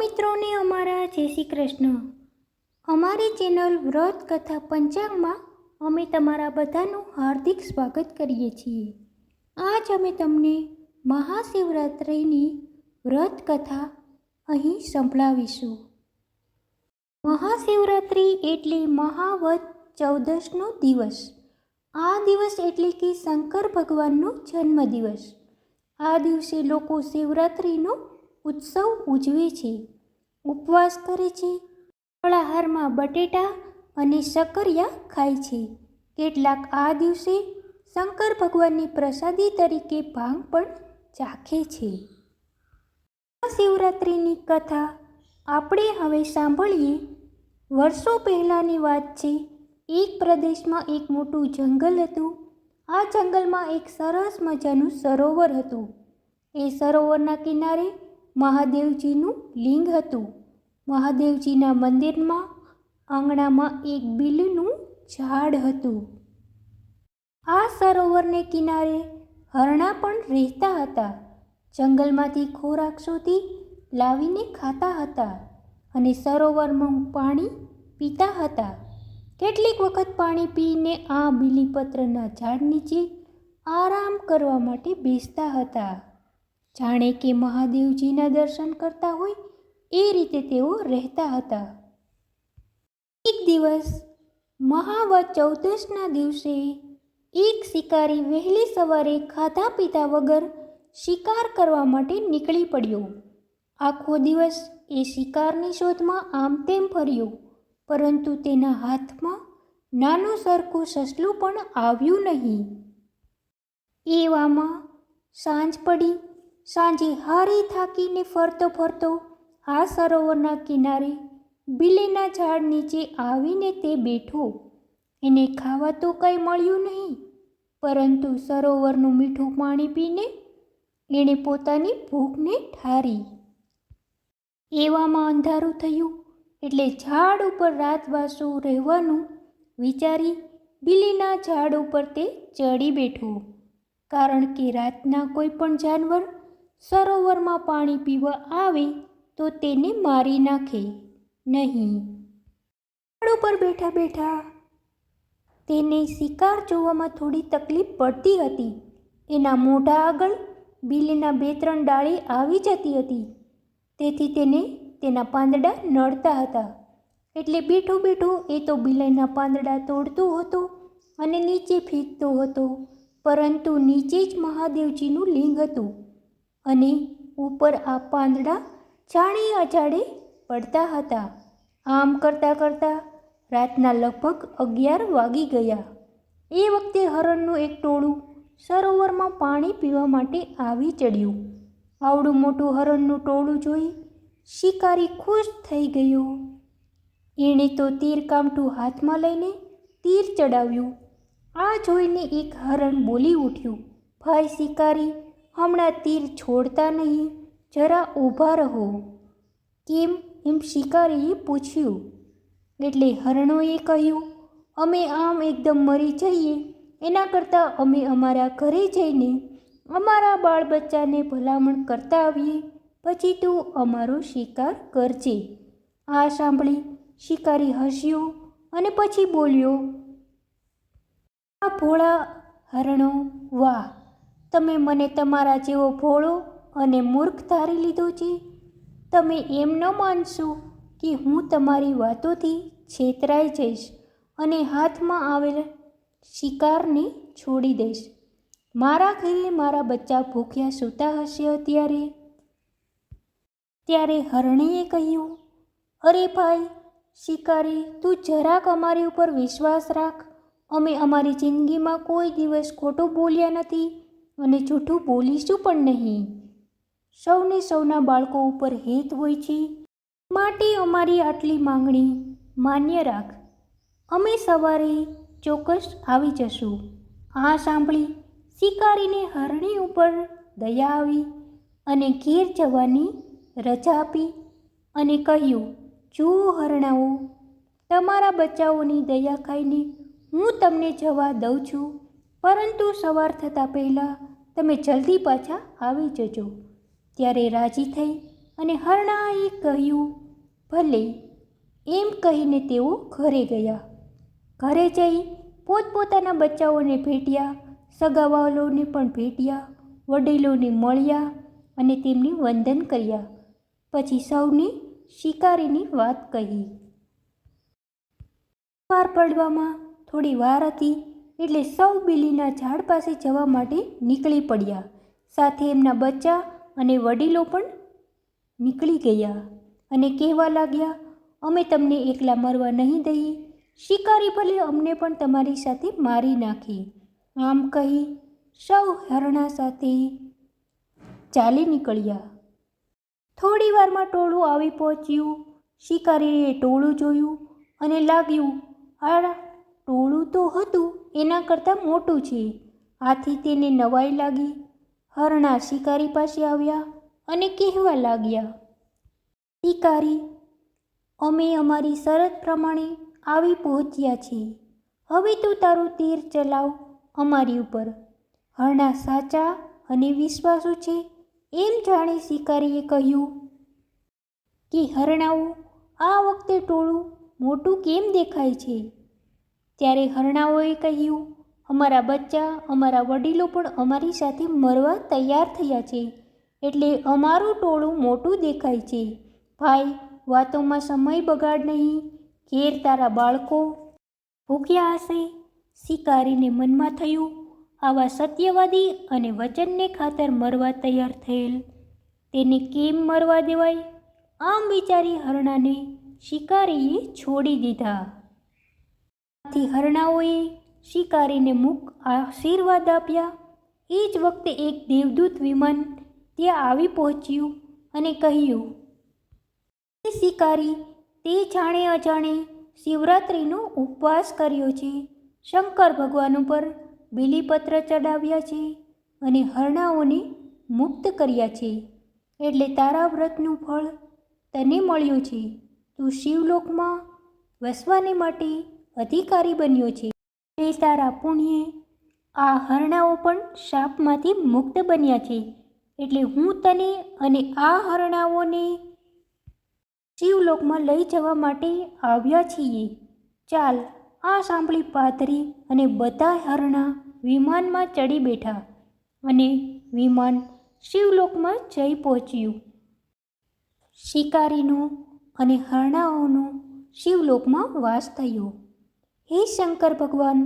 મિત્રોને અમારા જય શ્રી કૃષ્ણ. અમારી ચેનલ વ્રત કથા પંચાંગમાં અમે તમારા બધાનું હાર્દિક સ્વાગત કરીએ છીએ. આજ અમે તમને મહાશિવરાત્રિની વ્રત કથા અહીં સંભળાવીશું. મહાશિવરાત્રિ એટલે મહાવદ ચૌદશનો દિવસ. આ દિવસ એટલે કે શંકર ભગવાનનો જન્મદિવસ. આ દિવસે લોકો શિવરાત્રિનો ઉત્સવ ઉજવે છે, ઉપવાસ કરે છે, ફળાહારમાં બટેટા અને શક્કરિયા ખાય છે. કેટલાક આ દિવસે શંકર ભગવાનની પ્રસાદી તરીકે ભાંગ પણ ચાખે છે. મહાશિવરાત્રિની કથા આપણે હવે સાંભળીએ. વર્ષો પહેલાંની વાત છે. એક પ્રદેશમાં એક મોટું જંગલ હતું. આ જંગલમાં એક સરસ મજાનું સરોવર હતું. એ સરોવરના કિનારે મહાદેવજીનું લિંગ હતું. મહાદેવજીના મંદિરમાં આંગણામાં એક બીલનું ઝાડ હતું. આ સરોવરને કિનારે હરણા પણ રહેતા હતા. જંગલમાંથી ખોરાક શોધી લાવીને ખાતા હતા અને સરોવરમાં પાણી પીતા હતા. કેટલીક વખત પાણી પીને આ બીલીપત્રના ઝાડ નીચે આરામ કરવા માટે બેસતા હતા. જાણે કે મહાદેવજીના દર્શન કરતા હોય એ રીતે તેઓ રહેતા હતા. એક દિવસ મહાવદ ચૌદશના દિવસે એક શિકારી વહેલી સવારે ખાધા પીધા વગર શિકાર કરવા માટે નીકળી પડ્યો. આખો દિવસ એ શિકારની શોધમાં આમ તેમ ફર્યો, પરંતુ તેના હાથમાં નાનું સરખું સસલું પણ આવ્યું નહીં. એવામાં સાંજ પડી. સાંજે હારી થાકીને ફરતો ફરતો આ સરોવરના કિનારે બીલીના ઝાડ નીચે આવીને તે બેઠો. એને ખાવા તો કંઈ મળ્યું નહીં, પરંતુ સરોવરનું મીઠું પાણી પીને એણે પોતાની ભૂખને ઠારી. એવામાં અંધારું થયું એટલે ઝાડ ઉપર રાતવાસું રહેવાનું વિચારી બીલીના ઝાડ ઉપર તે ચડી બેઠો, કારણ કે રાતના કોઈ પણ જાનવર સરોવરમાં પાણી પીવા આવે તો તેને મારી નાખે નહીં. ઝાડ ઉપર બેઠા બેઠા તેને શિકાર જોવામાં થોડી તકલીફ પડતી હતી. એના મોઢા આગળ બીલીના 2-3 ડાળી આવી જતી હતી, તેથી તેને તેના પાંદડા નડતા હતા. એટલે બેઠો બેઠો એ તો બીલીના પાંદડા તોડતો હતો અને નીચે ફેંકતો હતો. પરંતુ નીચે જ મહાદેવજીનું લિંગ હતું અને ઉપર આ પાંદડા જાણે અજાડે પડતા હતા. આમ કરતાં કરતાં રાતના લગભગ 11 વાગી ગયા. એ વખતે હરણનું એક ટોળું સરોવરમાં પાણી પીવા માટે આવી ચડ્યું. આવડું મોટું હરણનું ટોળું જોઈ શિકારી ખુશ થઈ ગયો. એણે તો તીર કામઠું હાથમાં લઈને તીર ચડાવ્યું. આ જોઈને એક હરણ બોલી ઉઠ્યું, ભાઈ શિકારી, હમણાં તીર છોડતા નહીં, જરા ઊભા રહો. કેમ? એમ શિકારીએ પૂછ્યું. એટલે હરણોએ કહ્યું, અમે આમ એકદમ મરી જઈએ એના કરતાં અમે અમારા ઘરે જઈને અમારા બાળ બચ્ચાને ભલામણ કરતા આવીએ, પછી તું અમારો શિકાર કરજે. આ સાંભળી શિકારી હસ્યો અને પછી બોલ્યો, આ ભોળા હરણો, વાહ! તમે મને તમારા જેવો ભોળો અને મૂર્ખ ધારી લીધો છે. તમે એમ ન માનશો કે હું તમારી વાતોથી છેતરાઈ જઈશ અને હાથમાં આવેલ શિકારને છોડી દઈશ. મારા ઘરે મારા બચ્ચા ભૂખ્યા સૂતા હશે ત્યારે હરણીએ કહ્યું, અરે ભાઈ શિકારી, તું જરાક અમારી ઉપર વિશ્વાસ રાખ. અમે અમારી જિંદગીમાં કોઈ દિવસ ખોટું બોલ્યા નથી અને જૂઠું બોલીશું પણ નહીં. સૌને સૌના બાળકો ઉપર હિત હોય છે, માટે અમારી આટલી માંગણી માન્ય રાખ. અમે સવારે ચોક્કસ આવી જશું. આ સાંભળી શિકારીને હરણી ઉપર દયા આવી અને ઘેર જવાની રજા આપી અને કહ્યું, જુઓ હરણાઓ, તમારા બચ્ચાઓની દયા ખાઈને હું તમને જવા દઉં છું, પરંતુ સવાર થતાં પહેલાં તમે જલ્દી પાછા આવી જજો. ત્યારે રાજી થઈ અને હરણાએ કહ્યું, ભલે. એમ કહીને તેઓ ઘરે ગયા. ઘરે જઈ પોતપોતાના બચ્ચાઓને ભેટ્યા, સગાવાલોને પણ ભેટ્યા, વડીલોને મળ્યા અને તેમને વંદન કર્યા. પછી સૌને શિકારીની વાત કહી. વાર પડવામાં થોડી વાર હતી એટલે સૌ બીલીના ઝાડ પાસે જવા માટે નીકળી પડ્યા. સાથે એમના બચ્ચા અને વડીલો પણ નીકળી ગયા અને કહેવા લાગ્યા, અમે તમને એકલા મરવા નહીં દઈએ. શિકારી ભલે અમને પણ તમારી સાથે મારી નાખે. આમ કહી સૌ હરણા સાથે ચાલી નીકળ્યા. થોડી વારમાં ટોળું આવી પહોંચ્યું. શિકારીએ ટોળું જોયું અને લાગ્યું, આ ટોળું તો હતું એના કરતાં મોટું છે. આથી તેને નવાઈ લાગી. હરણા શિકારી પાસે આવ્યા અને કહેવા લાગ્યા, શિકારી, અમે અમારી શરત પ્રમાણે આવી પહોંચ્યા છીએ. હવે તું તારું તીર ચલાવ અમારી ઉપર. હરણા સાચા અને વિશ્વાસુ છે એમ જાણી શિકારીએ કહ્યું કે હરણાઓ, આ વખતે ટોળું મોટું કેમ દેખાય છે? ત્યારે હરણાઓએ કહ્યું, અમારા બચ્ચા, અમારા વડીલો પણ અમારી સાથે મરવા તૈયાર થયા છે, એટલે અમારું ટોળું મોટું દેખાય છે. ભાઈ, વાતોમાં સમય બગાડ નહીં. ઘેર તારા બાળકો ભૂખ્યા હશે. શિકારીને મનમાં થયું, આવા સત્યવાદી અને વચનને ખાતર મરવા તૈયાર થયેલ તેને કેમ મરવા દેવાય? આમ વિચારી હરણાને શિકારીએ છોડી દીધા. આથી હરણાઓએ શિકારીને મુખ આશીર્વાદ આપ્યા. એ જ વખતે એક દેવદૂત વિમાન ત્યાં આવી પહોંચ્યું અને કહ્યું, શિકારી, તે જાણે અજાણે શિવરાત્રિનો ઉપવાસ કર્યો છે, શંકર ભગવાન ઉપર બીલીપત્ર ચડાવ્યા છે અને હરણાઓને મુક્ત કર્યા છે, એટલે તારા વ્રતનું ફળ તને મળ્યું છે. તું શિવલોકમાં વસવાને માટે અધિકારી બન્યો છે. એ તારા પુણ્યે આ હરણાઓ પણ શાપમાંથી મુક્ત બન્યા છે. એટલે હું તને અને આ હરણાઓને શિવલોકમાં લઈ જવા માટે આવ્યા છીએ. ચાલ. આ સાંભળી પાદરી અને બધા હરણા વિમાનમાં ચડી બેઠા અને વિમાન શિવલોકમાં જઈ પહોંચ્યું. શિકારીનો અને હરણાઓનો શિવલોકમાં વાસ થયો. હે શંકર ભગવાન,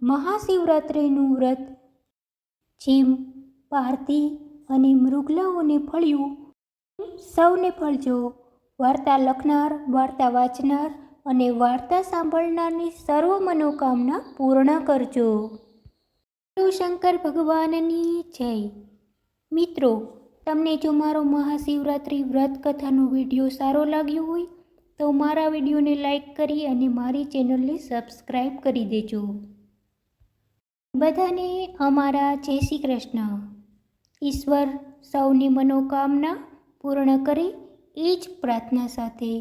મહાશિવરાત્રિનું વ્રત જેમ પાર્થી અને મૃગલાઓને ફળ્યું, સૌને ફળજો. વાર્તા લખનાર, વાર્તા વાંચનાર અને વાર્તા સાંભળનારની સર્વ મનોકામના પૂર્ણ કરજો. શંકર ભગવાનની જય. મિત્રો, તમને જો મારો મહાશિવરાત્રિ વ્રત કથાનો વિડીયો સારો લાગ્યો હોય તો મારા વિડીયોને લાઈક કરી અને મારી ચેનલને સબસ્ક્રાઈબ કરી દેજો. બધાને અમારા જય શ્રી કૃષ્ણ. ઈશ્વર સૌની મનોકામના પૂર્ણ કરે એ જ પ્રાર્થના સાથે